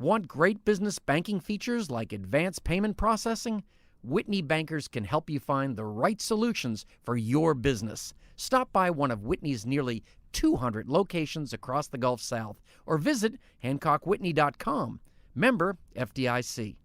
Want great business banking features like advanced payment processing? Whitney Bankers can help you find the right solutions for your business. Stop by one of Whitney's nearly 200 locations across the Gulf South or visit HancockWhitney.com. Member FDIC.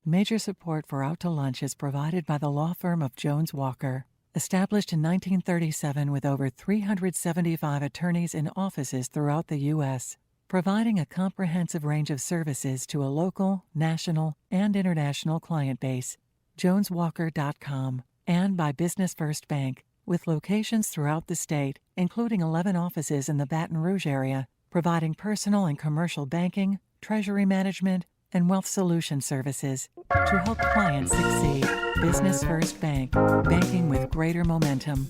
Major support for Out to Lunch is provided by the law firm of Jones Walker. Established in 1937 with over 375 attorneys in offices throughout the U.S., providing a comprehensive range of services to a local, national, and international client base. JonesWalker.com. And by Business First Bank, with locations throughout the state, including 11 offices in the Baton Rouge area, providing personal and commercial banking, treasury management, and wealth solution services to help clients succeed. Business First Bank, banking with greater momentum.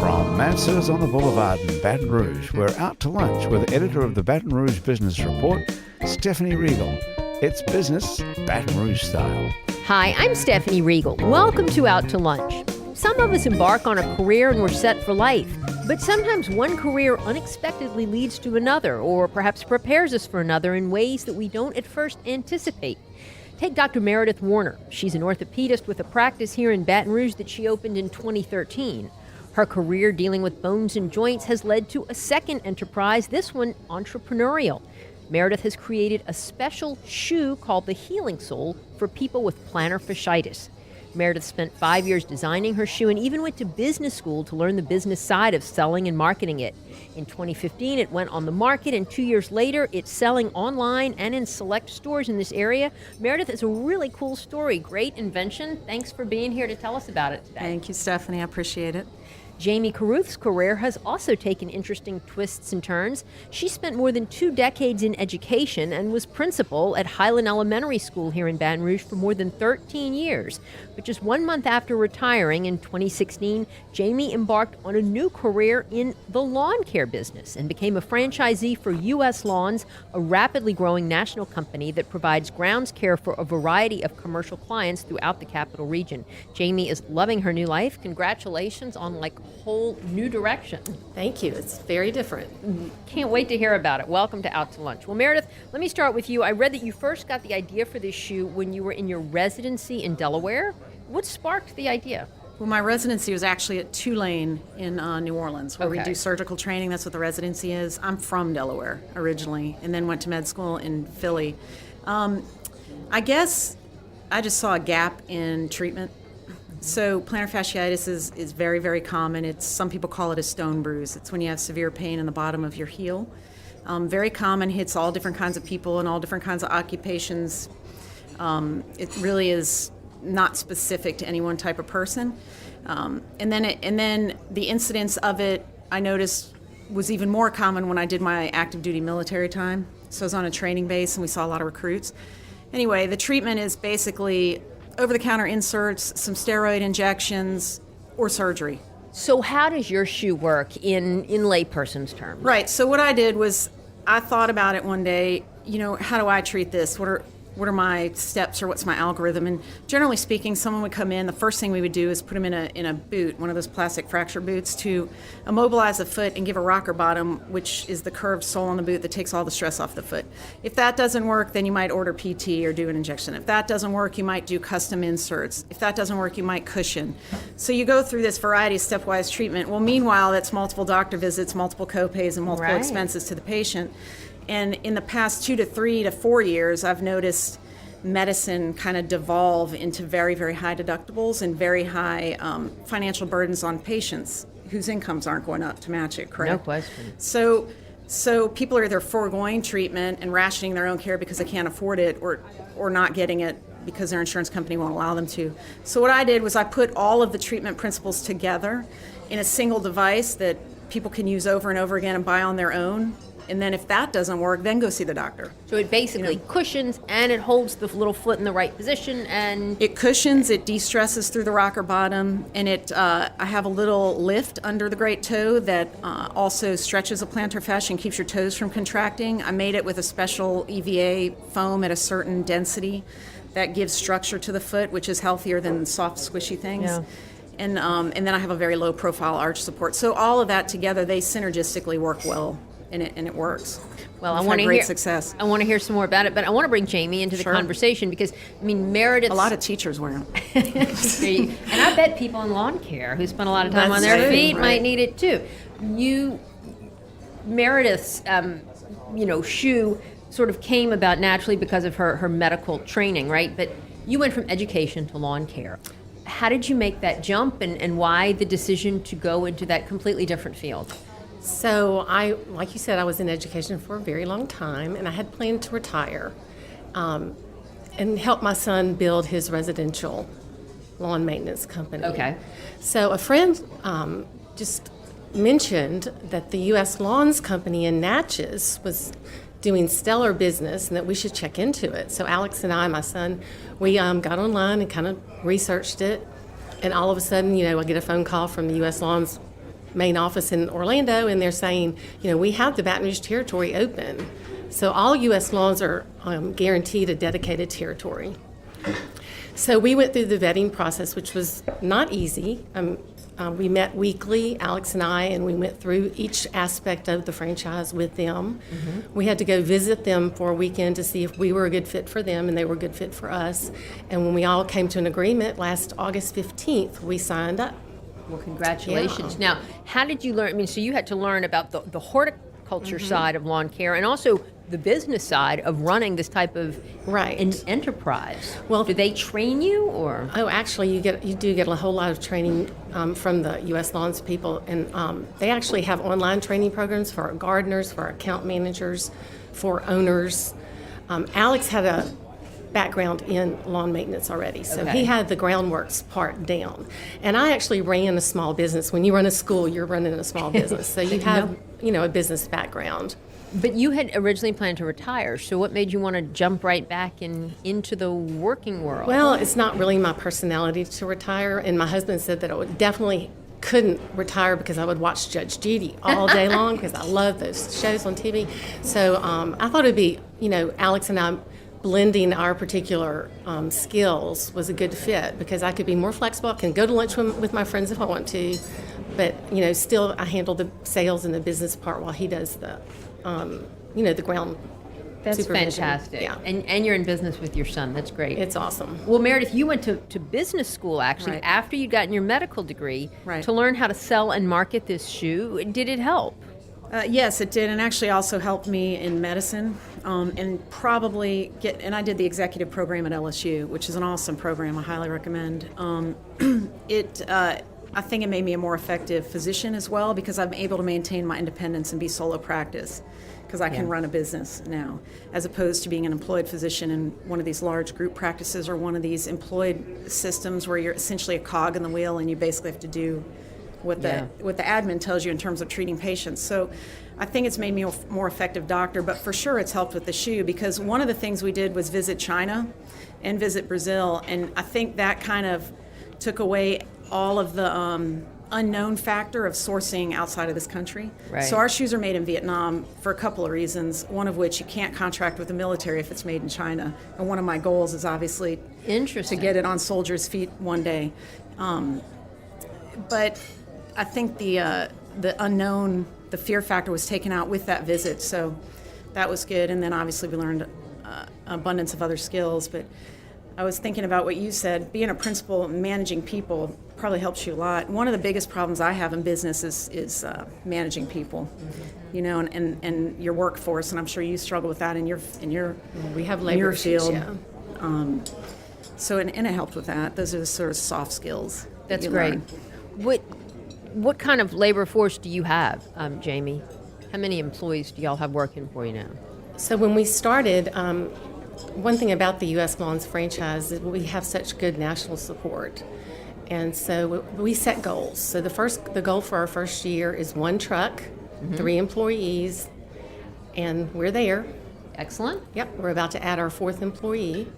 From Mansurs on the Boulevard in Baton Rouge, we're out to lunch with editor of the Baton Rouge Business Report, Stephanie Riegel. It's business Baton Rouge style. Hi, I'm Stephanie Riegel. Welcome to Out to Lunch. Some of us embark on a career and we're set for life. But sometimes one career unexpectedly leads to another, or perhaps prepares us for another in ways that we don't at first anticipate. Take Dr. Meredith Warner. She's an orthopedist with a practice here in Baton Rouge that she opened in 2013. Her career dealing with bones and joints has led to a second enterprise, this one entrepreneurial. Meredith has created a special shoe called the Healing Sole for people with plantar fasciitis. Meredith spent 5 years designing her shoe and even went to business school to learn the business side of selling and marketing it. In 2015, it went on the market, and 2 years later, it's selling online and in select stores in this area. Meredith, is a really cool story. Great invention. Thanks for being here to tell us about it today. Thank you, Stephanie. I appreciate it. Jamie Carruth's career has also taken interesting twists and turns. She spent more than 2 decades in education and was principal at Highland Elementary School here in Baton Rouge for more than 13 years. But just 1 month after retiring in 2016, Jamie embarked on a new career in the lawn care business and became a franchisee for U.S. Lawns, a rapidly growing national company that provides grounds care for a variety of commercial clients throughout the capital region. Jamie is loving her new life. Congratulations on a whole new direction. Thank you. It's very different. Can't wait to hear about it. Welcome to Out to Lunch. Well, Meredith, let me start with you. I read that you first got the idea for this shoe when you were in your residency in Delaware. What sparked the idea? Well, my residency was actually at Tulane in New Orleans, where we do surgical training. That's what the residency is. I'm from Delaware originally, and then went to med school in Philly. I guess I just saw a gap in treatment. So plantar fasciitis is very, very common. Some people call it a stone bruise. It's when you have severe pain in the bottom of your heel. Very common, hits all different kinds of people and all different kinds of occupations. It really is not specific to any one type of person. And then the incidence of it, I noticed, was even more common when I did my active duty military time. So I was on a training base and we saw a lot of recruits. Anyway, the treatment is basically over-the-counter inserts, some steroid injections, or surgery. So how does your shoe work in layperson's terms? Right. So what I did was I thought about it one day, how do I treat this? What are my steps, or what's my algorithm? And generally speaking, someone would come in, the first thing we would do is put them in a boot, one of those plastic fracture boots, to immobilize the foot and give a rocker bottom, which is the curved sole on the boot that takes all the stress off the foot. If that doesn't work, then you might order PT or do an injection. If that doesn't work, you might do custom inserts. If that doesn't work, you might cushion. So you go through this variety of stepwise treatment. Well, meanwhile, that's multiple doctor visits, multiple co-pays, and multiple expenses to the patient. And in the past 2 to 3 to 4 years, I've noticed medicine kind of devolve into very, very high deductibles and very high financial burdens on patients whose incomes aren't going up to match it, correct? No question. So people are either foregoing treatment and rationing their own care because they can't afford it, or not getting it because their insurance company won't allow them to. So what I did was I put all of the treatment principles together in a single device that people can use over and over again and buy on their own. And then if that doesn't work, then go see the doctor. So it basically cushions, and it holds the little foot in the right position, and it cushions, it de-stresses through the rocker bottom, and I have a little lift under the great toe that also stretches the plantar fascia and keeps your toes from contracting. I made it with a special EVA foam at a certain density that gives structure to the foot, which is healthier than soft, squishy things. Yeah. And then I have a very low profile arch support. So all of that together, they synergistically work well and it works. Well, We've I want had to great hear success. I want to hear some more about it, but I want to bring Jamie into the Sure. conversation because I mean Meredith. A lot of teachers wear them. And I bet people in lawn care who spend a lot of time on That's their true, feet right. might need it too. Meredith's, shoe sort of came about naturally because of her medical training, right? But you went from education to lawn care. How did you make that jump, and why the decision to go into that completely different field? So like you said, I was in education for a very long time, and I had planned to retire and help my son build his residential lawn maintenance company. Okay. So a friend just mentioned that the U.S. Lawns Company in Natchez was doing stellar business and that we should check into it. So Alex and I, my son, we got online and kind of researched it, and all of a sudden, I get a phone call from the U.S. Lawns main office in Orlando, and they're saying, we have the Baton Rouge territory open. So all U.S. Lawns are guaranteed a dedicated territory. So we went through the vetting process, which was not easy. We met weekly, Alex and I, and we went through each aspect of the franchise with them. Mm-hmm. We had to go visit them for a weekend to see if we were a good fit for them and they were a good fit for us. And when we all came to an agreement last August 15th, we signed up. Well, congratulations. Yeah. Now, how did you learn? I mean, so you had to learn about the horticulture side of lawn care and also the business side of running this type of an enterprise. Well, do they train you, or? Oh, actually, you do get a whole lot of training from the U.S. Lawns people, and they actually have online training programs for our gardeners, for our account managers, for owners. Alex had a background in lawn maintenance already, so he had the groundworks part down. And I actually ran a small business. When you run a school, you're running a small business, so you have a business background. But you had originally planned to retire, so what made you want to jump right back into the working world? Well, it's not really my personality to retire, and my husband said that I would definitely couldn't retire because I would watch Judge Judy all day long because I love those shows on TV. So I thought it'd be, Alex and I blending our particular skills was a good fit because I could be more flexible. I can go to lunch with my friends if I want to, but still I handle the sales and the business part while he does the ground. That's supervision. fantastic. Yeah. And you're in business with your son. That's great. It's awesome. Well, Meredith, you went to business school actually Right. after you'd gotten your medical degree Right. to learn how to sell and market this shoe. Did it help? Yes, it did, and actually also helped me in medicine, and and I did the executive program at LSU, which is an awesome program. I highly recommend. I think it made me a more effective physician as well because I'm able to maintain my independence and be solo practice because I can run a business now, as opposed to being an employed physician in one of these large group practices or one of these employed systems where you're essentially a cog in the wheel and you basically have to do what the admin tells you in terms of treating patients. So I think it's made me a more effective doctor, but for sure it's helped with the shoe because one of the things we did was visit China and visit Brazil, and I think that kind of took away all of the unknown factor of sourcing outside of this country. Right. So our shoes are made in Vietnam for a couple of reasons, one of which you can't contract with the military if it's made in China, and one of my goals is obviously to get it on soldiers' feet one day. But I think the unknown, the fear factor was taken out with that visit, so that was good. And then obviously we learned abundance of other skills. But I was thinking about what you said. Being a principal and managing people probably helps you a lot. One of the biggest problems I have in business is managing people, and your workforce. And I'm sure you struggle with that in your We have labor issues, field. yeah. So and it helped with that. Those are the sort of soft skills. That's you great. learn. What kind of labor force do you have, Jamie? How many employees do y'all have working for you now? So when we started, one thing about the U.S. Lawns franchise is we have such good national support. And so we set goals. So the goal for our first year is 1 truck, 3 employees, and we're there. Excellent. Yep, we're about to add our 4th employee.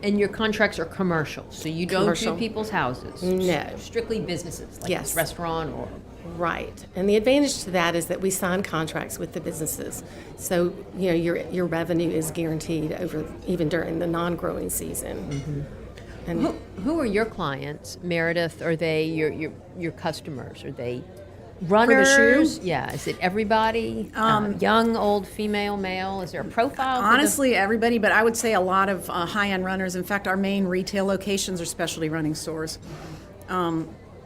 And your contracts are commercial, so you don't Commercial. do people's houses. No. Strictly businesses, like Yes. this restaurant or... Right. And the advantage to that is that we sign contracts with the businesses. So, your revenue is guaranteed even during the non-growing season. Mm-hmm. And Who are your clients, Meredith? Are they your customers? Are they Runners? For the shoe? Yeah. Is it everybody? Young, old, female, male? Is there a profile? Honestly, everybody, but I would say a lot of high-end runners. In fact, our main retail locations are specialty running stores.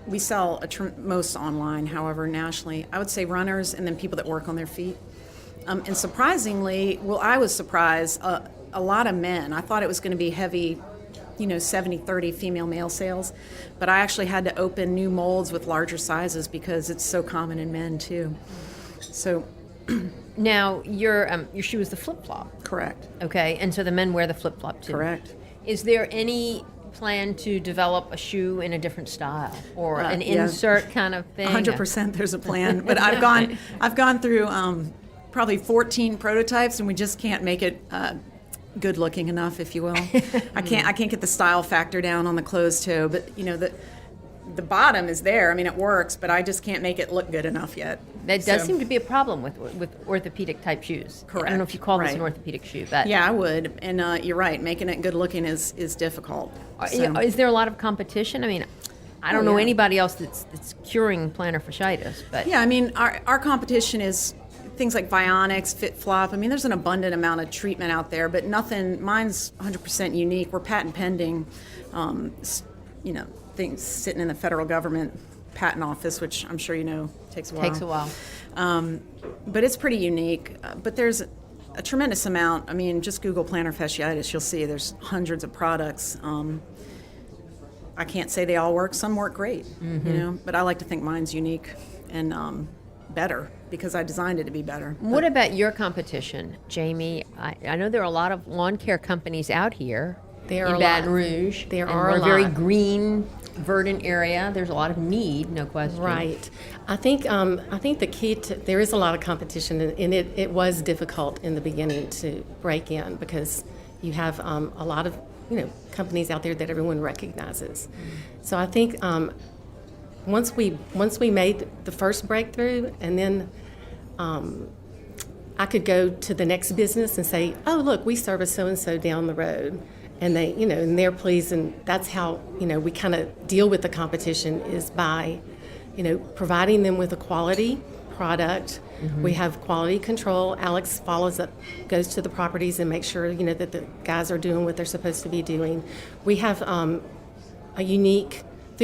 We sell most online, however, nationally. I would say runners and then people that work on their feet. And surprisingly, I was surprised, a lot of men. I thought it was going to be heavy, 70-30 female-male sales. But I actually had to open new molds with larger sizes because it's so common in men, too. So... Now, your shoe is the flip-flop. Correct. Okay, and so the men wear the flip-flop, too. Correct. Is there any plan to develop a shoe in a different style or an insert kind of thing? 100% there's a plan. But I've gone through probably 14 prototypes, and we just can't make it good looking enough, if you will. I can't get the style factor down on the closed toe, but the bottom is there. I mean, it works, but I just can't make it look good enough yet. That does seem to be a problem with orthopedic type shoes. Correct. I don't know if you call this an orthopedic shoe, but yeah, I would. And you're right, making it good looking is difficult. Is there a lot of competition? I mean, I don't know anybody else that's curing plantar fasciitis, but yeah, I mean, our competition is things like Bionics, FitFlop. I mean, there's an abundant amount of treatment out there, but nothing. Mine's 100% unique. We're patent pending. Things sitting in the federal government patent office, which I'm sure takes a while. But it's pretty unique. But there's a tremendous amount. I mean, just Google plantar fasciitis, you'll see there's hundreds of products. I can't say they all work. Some work great, but I like to think mine's unique and better because I designed it to be better. What about your competition, Jamie? I know there are a lot of lawn care companies out here in Baton Rouge. There are a lot. Very green, verdant area. There's a lot of need, no question. Right. I think the key there is a lot of competition, and it was difficult in the beginning to break in because you have a lot of companies out there that everyone recognizes. So I think once we made the first breakthrough, and then I could go to the next business and say, oh look, we service so and so down the road. And they, and they're pleased, and that's how, we kind of deal with the competition is by, providing them with a quality product. Mm-hmm. We have quality control. Alex follows up, goes to the properties and makes sure, that the guys are doing what they're supposed to be doing. We have through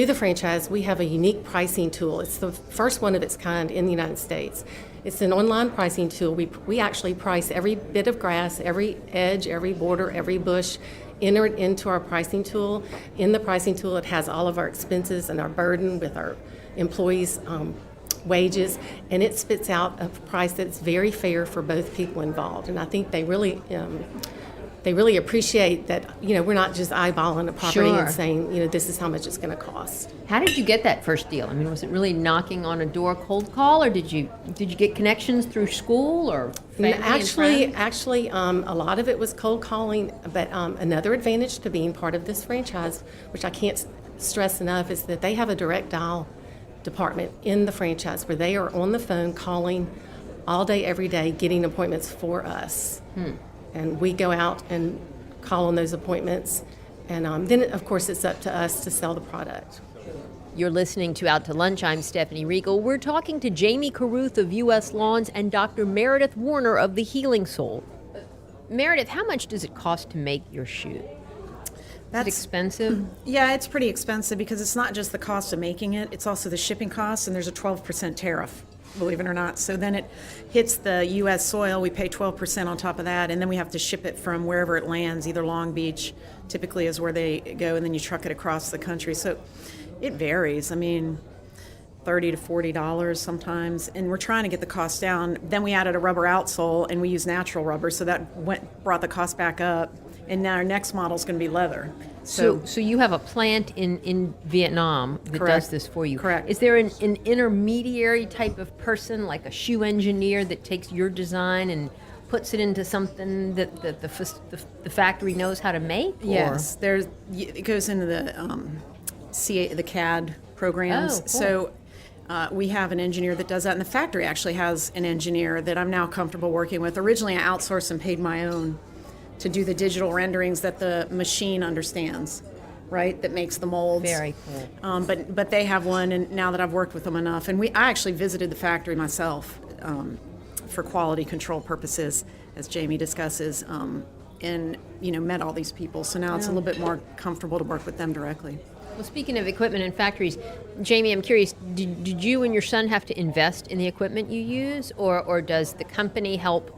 the franchise, we have a unique pricing tool. It's the first one of its kind in the United States. It's an online pricing tool. We actually price every bit of grass, every edge, every border, every bush, enter it into our pricing tool. In the pricing tool, it has all of our expenses and our burden with our employees' wages, and it spits out a price that's very fair for both people involved. And I think they really appreciate that, we're not just eyeballing a property and saying, this is how much it's going to cost. How did you get that first deal? I mean, was it really knocking on a door cold call, or did you get connections through school or family Actually, a lot of it was cold calling, but another advantage to being part of this franchise, which I can't stress enough, is that they have a direct dial department in the franchise where they are on the phone calling all day, every day, getting appointments for us. And we go out and call on those appointments. And then, of course, it's up to us to sell the product. You're listening to Out to Lunch. I'm Stephanie Riegel. We're talking to Jamie Carruth of U.S. Lawns and Dr. Meredith Warner of The Healing Soul. Meredith, how much does it cost to make your shoe? Is it expensive? Yeah, it's pretty expensive because it's not just the cost of making it, it's also the shipping costs, and there's a 12% tariff, believe it or not. So then it hits the U.S. soil, we pay 12% on top of that, and then we have to ship it from wherever it lands, either Long Beach typically is where they go, and then you truck it across the country. So it varies. I mean, $30 to $40 sometimes, and we're trying to get the cost down. Then we added a rubber outsole, and we use natural rubber, so that brought the cost back up. And now our next model is going to be leather. So you have a plant in Vietnam that does this for you. Correct. Is there an intermediary type of person, like a shoe engineer, that takes your design and puts it into something that the factory knows how to make? Yes, it goes into the CAD programs. Oh, cool. So we have an engineer that does that, and the factory actually has an engineer that I'm now comfortable working with. Originally, I outsourced and paid my own to do the digital renderings that the machine understands. right, that makes the molds. Very cool. But they have one, and now that I've worked with them enough, and I actually visited the factory myself for quality control purposes, as Jamie discusses, and met all these people. So now it's a little bit more comfortable to work with them directly. Well, speaking of equipment and factories, Jamie, I'm curious, did you and your son have to invest in the equipment you use, or does the company help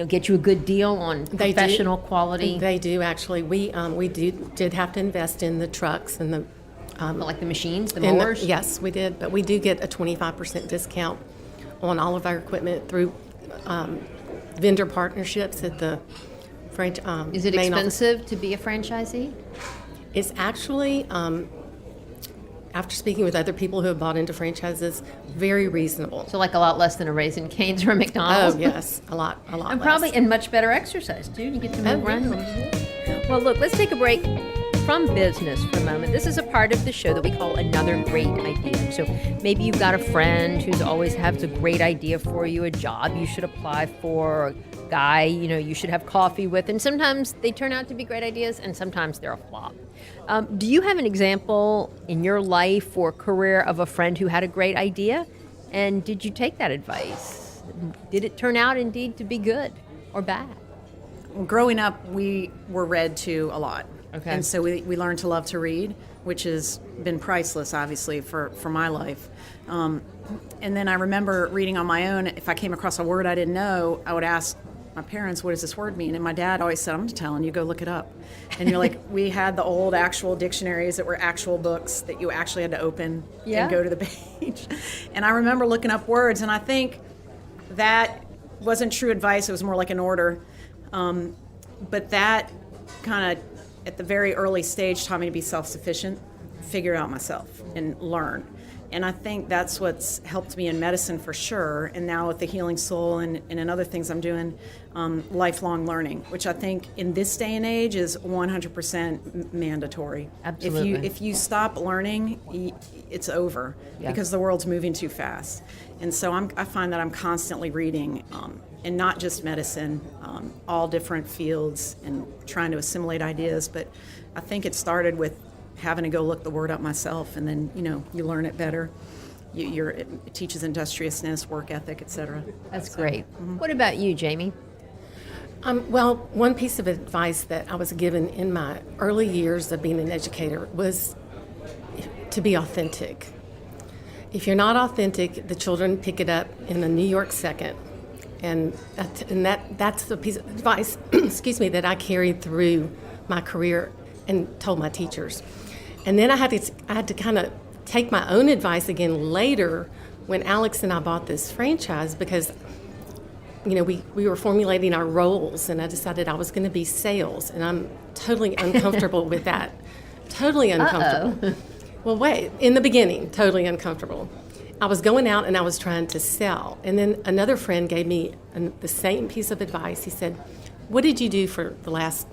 get you a good deal on professional quality? They do, actually. We did have to invest in the trucks and the like the machines, the mowers? Yes, we did, but we do get a 25% discount on all of our equipment through vendor partnerships at the Is it main expensive to be a franchisee? It's actually, after speaking with other people who have bought into franchises, very reasonable. So like a lot less than a Raising Cane's or a McDonald's? Oh, yes, a lot And less. probably, and much better exercise, too. You get to move around. Well, look, let's take a break from business for a moment. This is a part of the show that we call Another Great Idea. So maybe you've got a friend who's always has a great idea for you, a job you should apply for, a guy, you should have coffee with. And sometimes they turn out to be great ideas, and sometimes they're a flop. Do you have an example in your life or career of a friend who had a great idea? And did you take that advice? Did it turn out indeed to be good or bad? Well, growing up, we were read to a lot. Okay. And so we learned to love to read, which has been priceless, obviously, for my life. And then I remember reading on my own. If I came across a word I didn't know, I would ask my parents, what does this word mean? And my dad always said, I'm just telling you, go look it up. And you're like, we had the old actual dictionaries that were actual books that you actually had to open and go to the page. And I remember looking up words, and I think that wasn't true advice. It was more like an order. But that kind of, at the very early stage, taught me to be self-sufficient, figure out myself, and learn. And I think that's what's helped me in medicine for sure. And now with the Healing Soul and in other things I'm doing, lifelong learning, which I think in this day and age is 100% mandatory. Absolutely. If you stop learning, it's over because the world's moving too fast. And so I find that I'm constantly reading, and not just medicine, all different fields, and trying to assimilate ideas. But I think it started with having to go look the word up myself, and then you learn it better. It teaches industriousness, work ethic, etc. That's great. What about you, Jamie? Well, one piece of advice that I was given in my early years of being an educator was to be authentic. If you're not authentic, the children pick it up in a New York second. And that's the piece of advice, excuse me, that I carried through my career and told my teachers. And then I had to kind of take my own advice again later when Alex and I bought this franchise, because we were formulating our roles, and I decided I was going to be sales, and I'm totally uncomfortable with that. Totally uncomfortable. Uh-oh. Well, wait, in the beginning, totally uncomfortable. I was going out and I was trying to sell. And then another friend gave me the same piece of advice. He said, what did you do for the last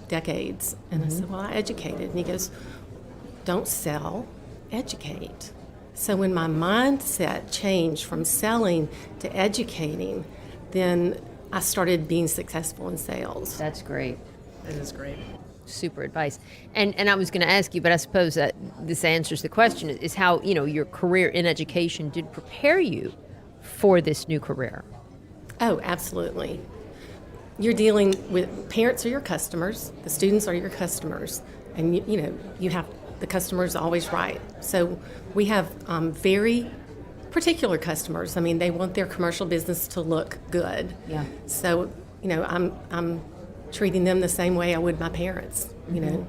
decades? And I said, well, I educated. And he goes, don't sell, educate. So when my mindset changed from selling to educating, then I started being successful in sales. That's great. That is great. Super advice. And I was going to ask you, but I suppose that this answers the question, is how, your career in education did prepare you for this new career. Oh, absolutely. You're dealing with parents are your customers, the students are your customers, and you have the customers always right. So we have very particular customers. I mean, they want their commercial business to look good. Yeah. So, I'm treating them the same way I would my parents. The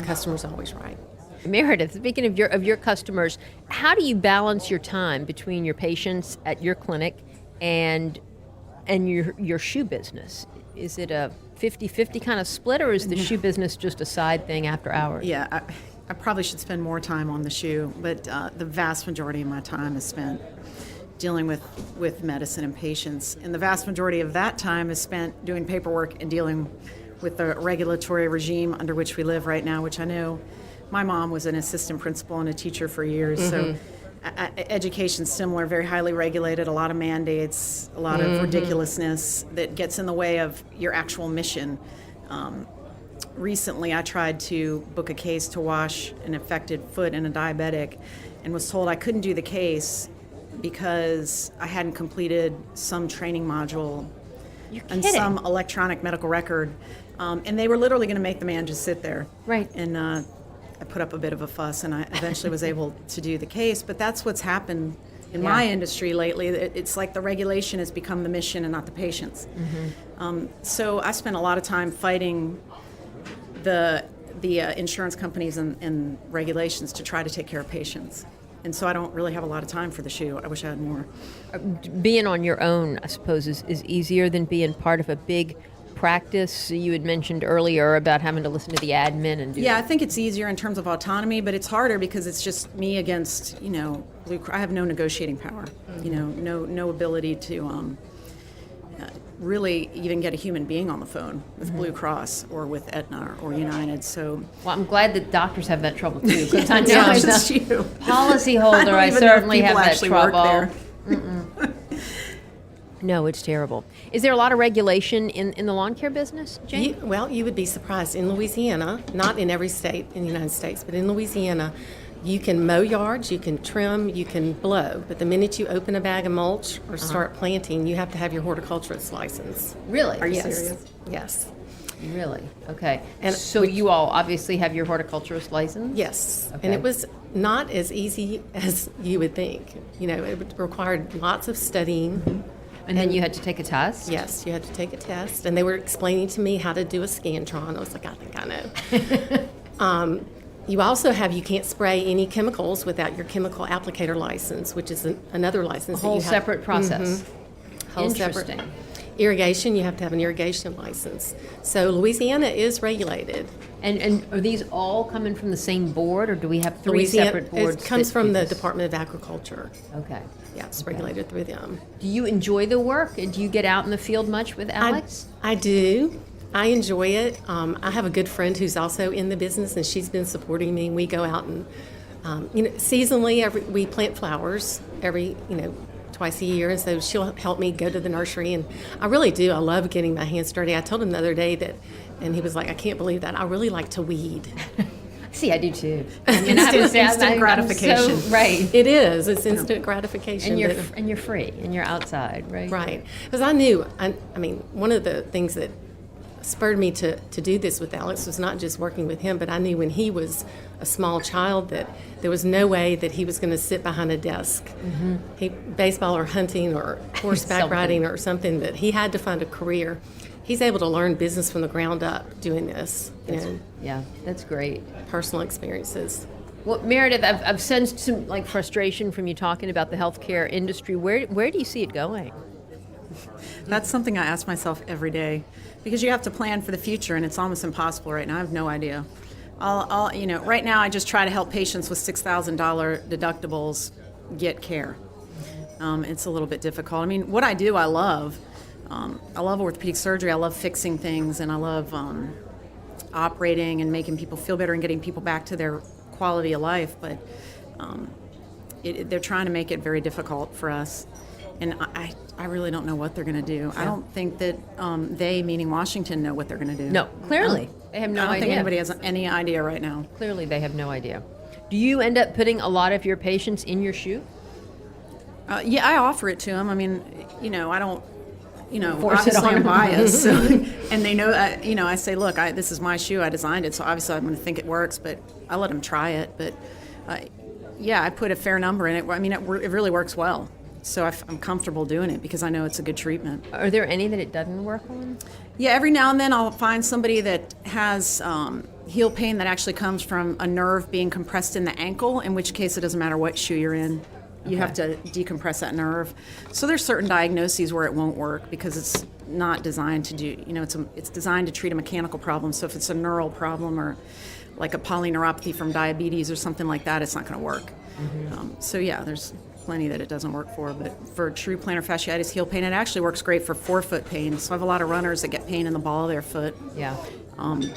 customer's always right. Meredith, speaking of your customers, how do you balance your time between your patients at your clinic and your shoe business? Is it a 50-50 kind of split, or is the shoe business just a side thing after hours? Yeah, I probably should spend more time on the shoe, but the vast majority of my time is spent dealing with medicine and patients. And the vast majority of that time is spent doing paperwork and dealing with the regulatory regime under which we live right now, which I know my mom was an assistant principal and a teacher for years. So education's similar, very highly regulated, a lot of mandates, a lot of ridiculousness that gets in the way of your actual mission. recently I tried to book a case to wash an affected foot in a diabetic and was told I couldn't do the case because I hadn't completed some training module and some electronic medical record. And they were literally going to make the man just sit there. Right. And I put up a bit of a fuss, and I eventually was able to do the case. But that's what's happened in my industry lately. It's like the regulation has become the mission and not the patients. So I spent a lot of time fighting the insurance companies and regulations to try to take care of patients. And so I don't really have a lot of time for the shoe. I wish I had more. Being on your own, I suppose, is easier than being part of a big practice. You had mentioned earlier about having to listen to the admin and do I think it's easier in terms of autonomy, but it's harder because it's just me against, Blue Cross. I have no negotiating power, no ability to really even get a human being on the phone with Blue Cross or with Aetna or United. So, well, I'm glad that doctors have that trouble too. Because I know yeah, as just a you. policyholder, I certainly have that trouble. Work there. No, it's terrible. Is there a lot of regulation in the lawn care business, Jane? You would be surprised. In Louisiana, not in every state in the United States, but in Louisiana, you can mow yards, you can trim, you can blow. But the minute you open a bag of mulch or start planting, you have to have your horticulturist license. Really? Are you Yes. serious? Yes. Really? Okay. And so you all obviously have your horticulturist license? Yes. Okay. And it was not as easy as you would think. It required lots of studying. And then you had to take a test? Yes, you had to take a test. And they were explaining to me how to do a Scantron. I was like, I think I know. You also you can't spray any chemicals without your chemical applicator license, which is another license. A whole separate process. Whole Interesting. separate. Irrigation, you have to have an irrigation license. So Louisiana is regulated. And are these all coming from the same board, or do we have three separate boards? It comes that from do the this? Department of Agriculture. Okay. Yeah, it's regulated through them. Do you enjoy the work? And do you get out in the field much with Alex? I do. I enjoy it. I have a good friend who's also in the business, and she's been supporting me. We go out and, seasonally, we plant flowers twice a year, and so she'll help me go to the nursery. And I really do. I love getting my hands dirty. I told him the other day that, and he was like, I can't believe that. I really like to weed. See, I do too. Instant gratification. Right. It is. It's instant gratification. And you're free, and you're outside, right? Right. Because I knew, one of the things that spurred me to do this with Alex was not just working with him, but I knew when he was a small child that there was no way that he was going to sit behind a desk, baseball or hunting or horseback riding or something, that he had to find a career. He's able to learn business from the ground up doing this. Yeah, that's great. Personal experiences. Well, Meredith, I've sensed some frustration from you talking about the healthcare industry. Where do you see it going? That's something I ask myself every day, because you have to plan for the future, and it's almost impossible right now. I have no idea. Right now I just try to help patients with $6,000 deductibles get care. It's a little bit difficult. What I do, I love. I love orthopedic surgery. I love fixing things, and I love operating and making people feel better and getting people back to their quality of life. But they're trying to make it very difficult for us. And I really don't know what they're going to do. Yeah. I don't think that they, meaning Washington, know what they're going to do. No, clearly. They have no idea. I don't think anybody has any idea right now. Clearly they have no idea. Do you end up putting a lot of your patients in your shoe? Yeah, I offer it to them. I don't, force it on I'm them. biased. So, and they know, I say, look, this is my shoe. I designed it, so obviously I'm going to think it works, but I let them try it. But, I put a fair number in it. It really works well. So I'm comfortable doing it because I know it's a good treatment. Are there any that it doesn't work on? Yeah, every now and then I'll find somebody that has heel pain that actually comes from a nerve being compressed in the ankle, in which case it doesn't matter what shoe you're in. You have to decompress that nerve. So there's certain diagnoses where it won't work because it's not designed to do, it's designed to treat a mechanical problem. So if it's a neural problem or like a polyneuropathy from diabetes or something like that, it's not going to work. There's plenty that it doesn't work for, but for true plantar fasciitis heel pain, it actually works great for forefoot pain. So I have a lot of runners that get pain in the ball of their foot. Yeah.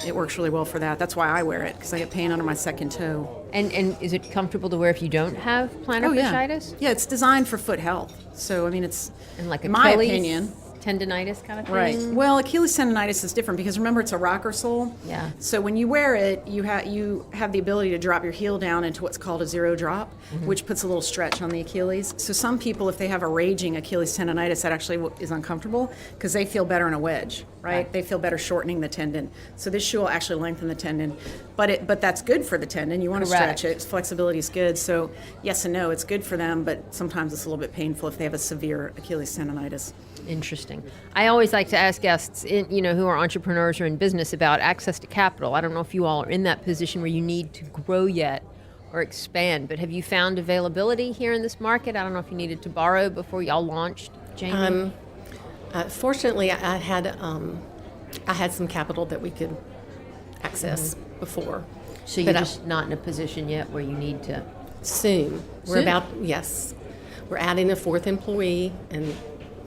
It works really well for that. That's why I wear it, because I get pain under my second toe. And is it comfortable to wear if you don't have plantar fasciitis? Yeah, it's designed for foot health. So, it's, and like in my Achilles? opinion, tendinitis kind of thing? Right. Well, Achilles tendinitis is different because remember it's a rocker sole. Yeah. So when you wear it, you have the ability to drop your heel down into what's called a zero drop, which puts a little stretch on the Achilles. So some people, if they have a raging Achilles tendinitis, that actually is uncomfortable because they feel better in a wedge, right? They feel better shortening the tendon. So this shoe will actually lengthen the tendon, but that's good for the tendon. You want to stretch it. Flexibility is good. So yes and no, it's good for them, but sometimes it's a little bit painful if they have a severe Achilles tendinitis. Interesting. I always like to ask guests, who are entrepreneurs or in business about access to capital. I don't know if you all are in that position where you need to grow yet or expand, but have you found availability here in this market? I don't know if you needed to borrow before y'all launched, Jamie. Fortunately, I had some capital that we could access before. So you're just not in a position yet where you need to? Soon. We're adding a fourth employee, and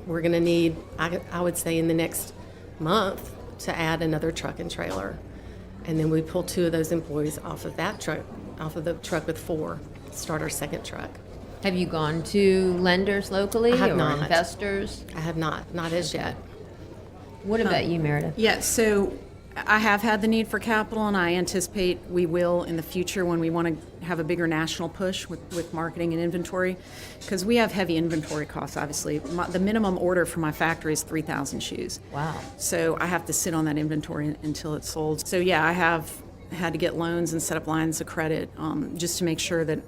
we're going to need, I would say, in the next month to add another truck and trailer. And then we pull 2 of those employees off of the truck with 4, start our second truck. Have you gone to lenders locally or investors? I have not as yet. What about you, Meredith? Yeah, so I have had the need for capital, and I anticipate we will in the future when we want to have a bigger national push with marketing and inventory, because we have heavy inventory costs, obviously. The minimum order for my factory is 3,000 shoes. Wow. So I have to sit on that inventory until it's sold. So yeah, I have had to get loans and set up lines of credit just to make sure that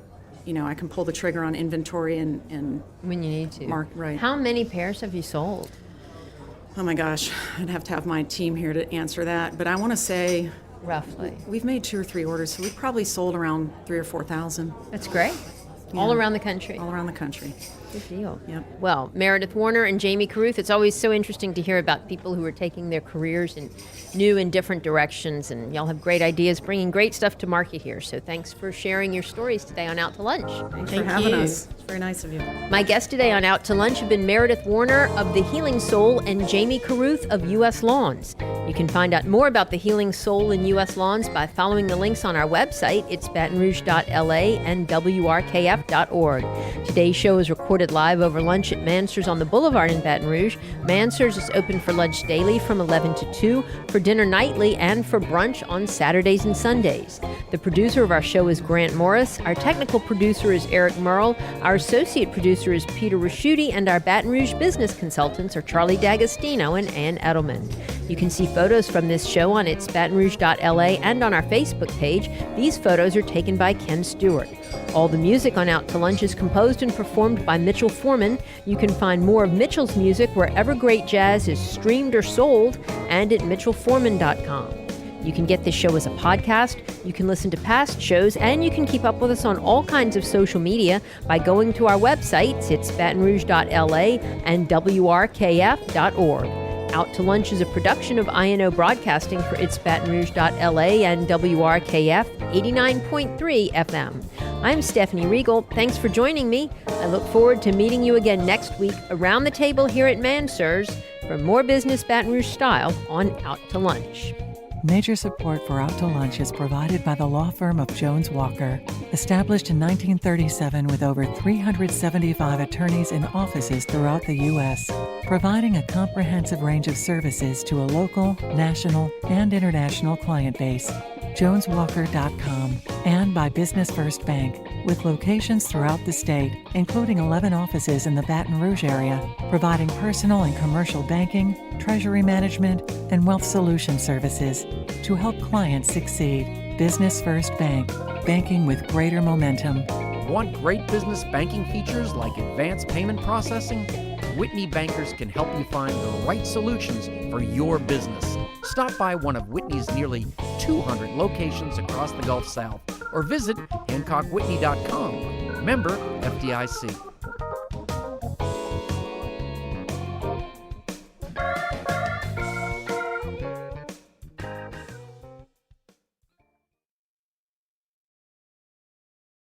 I can pull the trigger on inventory and when you need to. Right. How many pairs have you sold? Oh my gosh, I'd have to have my team here to answer that, but I want to say roughly we've made 2 or 3 orders, so we've probably sold around 3,000 or 4,000. That's great. Yeah. All around the country. All around the country. Good deal. Yep. Well, Meredith Warner and Jamie Carruth, it's always so interesting to hear about people who are taking their careers in new and different directions, and y'all have great ideas, bringing great stuff to market here. So thanks for sharing your stories today on Out to Lunch. Thanks for having us. It's very nice of you. My guests today on Out to Lunch have been Meredith Warner of The Healing Soul and Jamie Carruth of U.S. Lawns. You can find out more about The Healing Soul and U.S. Lawns by following the links on our website. It's batonrouge.la and wrkf.org. Today's show is recorded live over lunch at Mansurs on the Boulevard in Baton Rouge. Mansurs is open for lunch daily from 11 to 2, for dinner nightly, and for brunch on Saturdays and Sundays. The producer of our show is Grant Morris. Our technical producer is Eric Merle. Our associate producer is Peter Raschuti, and our Baton Rouge business consultants are Charlie D'Agostino and Ann Edelman. You can see photos from this show on its batonrouge.la and on our Facebook page. These photos are taken by Ken Stewart. All the music on Out to Lunch is composed and performed by Mitchell Foreman. You can find more of Mitchell's music wherever great jazz is streamed or sold and at mitchellforeman.com. You can get this show as a podcast, you can listen to past shows, and you can keep up with us on all kinds of social media by going to our websites. It's batonrouge.la and wrkf.org. Out to Lunch is a production of INO Broadcasting for its batonrouge.la and WRKF 89.3 FM. I'm Stephanie Riegel. Thanks for joining me. I look forward to meeting you again next week around the table here at Mansurs for more business Baton Rouge style on Out to Lunch. Major support for Out to Lunch is provided by the law firm of Jones Walker, established in 1937 with over 375 attorneys in offices throughout the U.S., providing a comprehensive range of services to a local, national, and international client base. JonesWalker.com, and by Business First Bank, with locations throughout the state, including 11 offices in the Baton Rouge area, providing personal and commercial banking, treasury management, and wealth solution services to help clients succeed. Business First Bank, banking with greater momentum. Want great business banking features like advanced payment processing? Whitney Bankers can help you find the right solutions for your business. Stop by one of Whitney's nearly 200 locations across the Gulf South or visit HancockWhitney.com. Member FDIC.